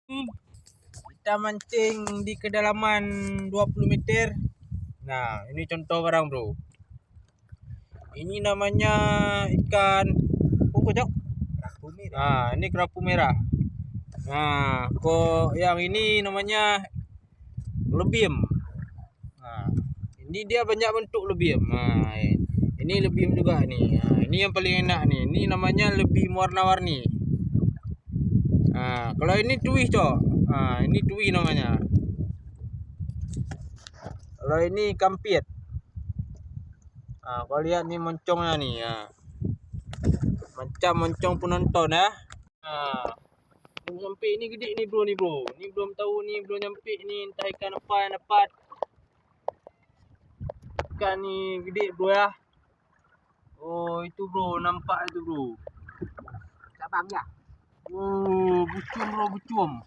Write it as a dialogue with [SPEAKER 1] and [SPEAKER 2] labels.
[SPEAKER 1] Kita mancing di kedalaman 20 meter. Nah, ini contoh barang, bro. Ini namanya ikan pungku, Cok. Nah, ini kerapu merah. Nah, kok yang ini namanya lebim. Nah, ini dia banyak bentuk lebim. Nah, ini lebim juga nih. Nah, ini yang paling enak nih. Ini namanya lebim warna-warni. Nah, kalau ini tui, Cok. Nah, ini tui namanya. Kalau ini kampit. Nah, kau lihat nih moncongnya nih. Nah, macam moncong penonton ya. Nah, belum nyampe ini gede nih bro, Ini belum tahu nih, belum nyampe nih. Entah ikan apa yang dapat. Ikan nih gede bro ya. Oh itu bro, nampak itu bro.
[SPEAKER 2] Cabang ya?
[SPEAKER 1] Oh, bucum bro, bucum.